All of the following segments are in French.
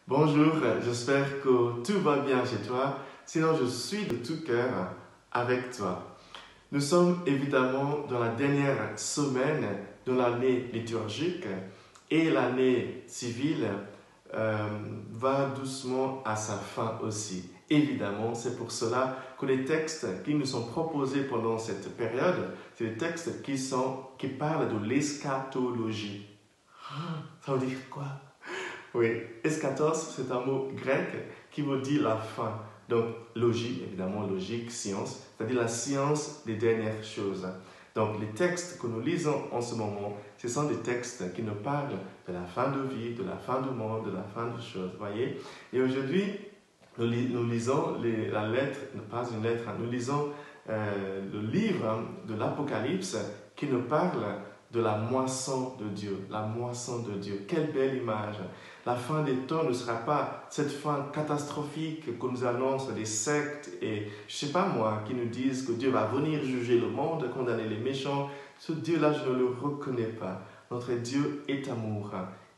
Bonjour, j'espère que tout va bien chez toi. Sinon, je suis de tout cœur avec toi. Nous sommes évidemment dans la dernière semaine de l'année liturgique et l'année civile va doucement à sa fin aussi. Évidemment, c'est pour cela que les textes qui nous sont proposés pendant cette période, c'est des textes qui parlent de l'eschatologie. Ça veut dire quoi? Oui, eschatos, c'est un mot grec qui veut dire la fin. Donc, logique, évidemment, logique, science, c'est-à-dire la science des dernières choses. Donc, les textes que nous lisons en ce moment, ce sont des textes qui nous parlent de la fin de vie, de la fin du monde, de la fin de choses, voyez. Et aujourd'hui, nous lisons la lettre, pas une lettre, nous lisons le livre de l'Apocalypse qui nous parle de la moisson de Dieu, la moisson de Dieu. Quelle belle image! La fin des temps ne sera pas cette fin catastrophique que nous annoncent les sectes et, je ne sais pas moi, qui nous disent que Dieu va venir juger le monde, condamner les méchants. Ce Dieu-là, je ne le reconnais pas. Notre Dieu est amour.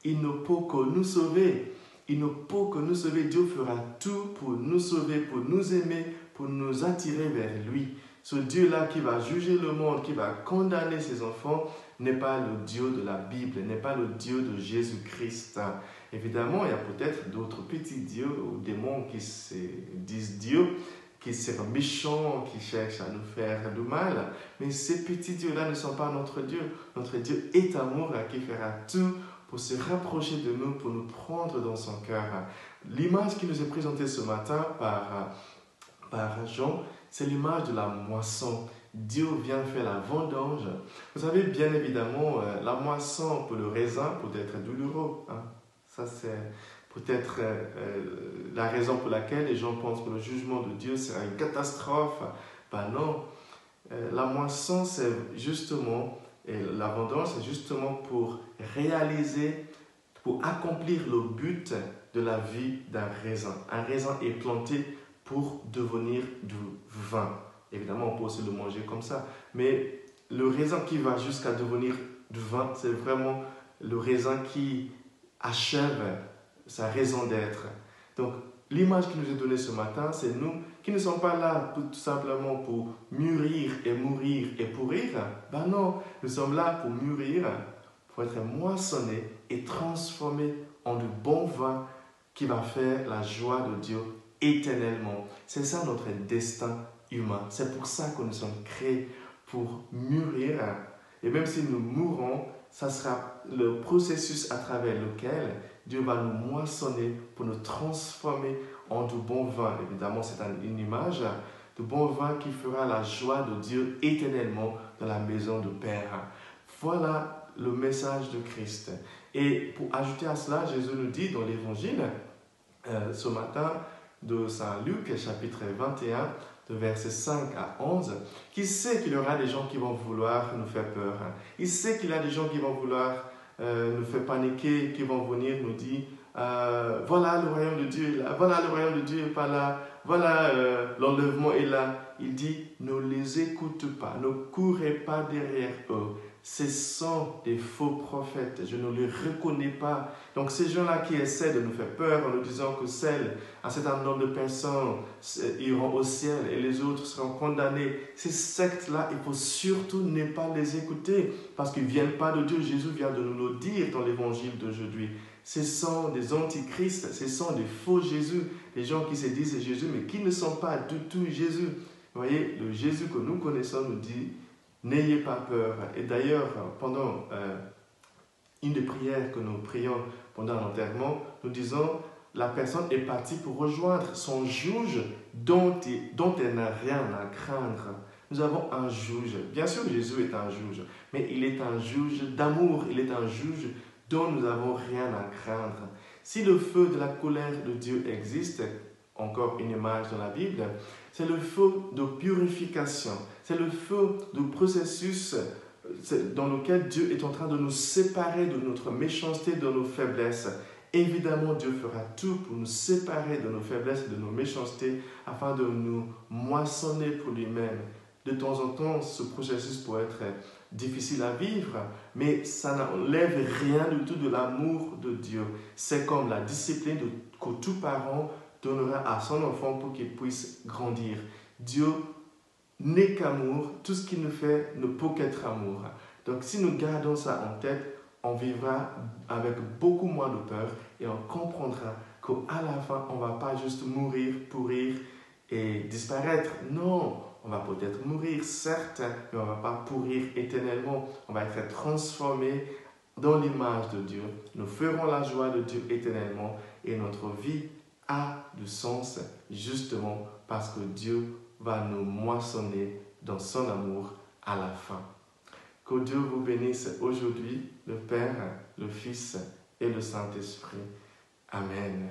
Il ne peut que nous sauver. Il ne peut que nous sauver. Dieu fera tout pour nous sauver, pour nous aimer, pour nous attirer vers lui. Ce Dieu-là qui va juger le monde, qui va condamner ses enfants, n'est pas le Dieu de la Bible, n'est pas le Dieu de Jésus-Christ. Évidemment, il y a peut-être d'autres petits dieux ou démons qui se disent Dieu, qui sont méchants, qui cherchent à nous faire du mal. Mais ces petits dieux-là ne sont pas notre Dieu. Notre Dieu est amour qui fera tout pour se rapprocher de nous, pour nous prendre dans son cœur. L'image qui nous est présentée ce matin par Jean, c'est l'image de la moisson. Dieu vient faire la vendange. Vous savez, bien évidemment, la moisson pour le raisin peut être douloureux. Ça, c'est peut-être la raison pour laquelle les gens pensent que le jugement de Dieu sera une catastrophe. Ben non, la moisson, c'est justement, et la vendange, c'est justement pour réaliser, pour accomplir le but de la vie d'un raisin. Un raisin est planté pour devenir du vin. Évidemment, on peut aussi le manger comme ça. Mais le raisin qui va jusqu'à devenir du vin, c'est vraiment le raisin qui achève sa raison d'être. Donc, l'image qui nous est donnée ce matin, c'est nous qui ne sommes pas là tout simplement pour mûrir et mourir et pourrir. Ben non, nous sommes là pour mûrir, pour être moissonnés et transformés en du bon vin qui va faire la joie de Dieu éternellement. C'est ça notre destin humain. C'est pour ça que nous sommes créés, pour mûrir. Et même si nous mourrons, ça sera le processus à travers lequel Dieu va nous moissonner pour nous transformer en du bon vin. Évidemment, c'est une image de bon vin qui fera la joie de Dieu éternellement dans la maison du Père. Voilà le message de Christ. Et pour ajouter à cela, Jésus nous dit dans l'Évangile, ce matin, de Saint Luc, chapitre 21, de versets 5 à 11, qui sait qu'il y aura des gens qui vont vouloir nous faire peur. Il sait qu'il y a des gens qui vont vouloir nous faire paniquer, qui vont venir nous dire voilà le royaume de Dieu est là, voilà le royaume de Dieu n'est pas là, voilà l'enlèvement est là. Il dit ne les écoute pas, ne courez pas derrière eux. Ce sont des faux prophètes, je ne les reconnais pas. Donc ces gens-là qui essaient de nous faire peur en nous disant que un certain nombre de personnes iront au ciel et les autres seront condamnés, ces sectes-là, il faut surtout ne pas les écouter parce qu'ils ne viennent pas de Dieu. Jésus vient de nous le dire dans l'évangile d'aujourd'hui. Ce sont des antichrists, ce sont des faux Jésus, des gens qui se disent Jésus mais qui ne sont pas du tout Jésus. Vous voyez, le Jésus que nous connaissons nous dit n'ayez pas peur. Et d'ailleurs, pendant une des prières que nous prions pendant l'enterrement, nous disons la personne est partie pour rejoindre son juge dont elle n'a rien à craindre. Nous avons un juge. Bien sûr, Jésus est un juge, mais il est un juge d'amour. Il est un juge dont nous n'avons rien à craindre. Si le feu de la colère de Dieu existe, encore une image dans la Bible, c'est le feu de purification, c'est le feu du processus dans lequel Dieu est en train de nous séparer de notre méchanceté, de nos faiblesses. Évidemment, Dieu fera tout pour nous séparer de nos faiblesses et de nos méchancetés afin de nous moissonner pour lui-même. De temps en temps, ce processus peut être difficile à vivre, mais ça n'enlève rien du tout de l'amour de Dieu. C'est comme la discipline que tout parent donnera à son enfant pour qu'il puisse grandir. Dieu n'est qu'amour, tout ce qu'il nous fait ne peut qu'être amour. Donc si nous gardons ça en tête, on vivra avec beaucoup moins de peur et on comprendra qu'à la fin, on ne va pas juste mourir, pourrir et disparaître. Non, on va peut-être mourir, certes, mais on ne va pas pourrir éternellement. On va être transformé dans l'image de Dieu. Nous ferons la joie de Dieu éternellement et notre vie a du sens justement parce que Dieu va nous moissonner dans son amour à la fin. Que Dieu vous bénisse aujourd'hui, le Père, le Fils et le Saint-Esprit. Amen.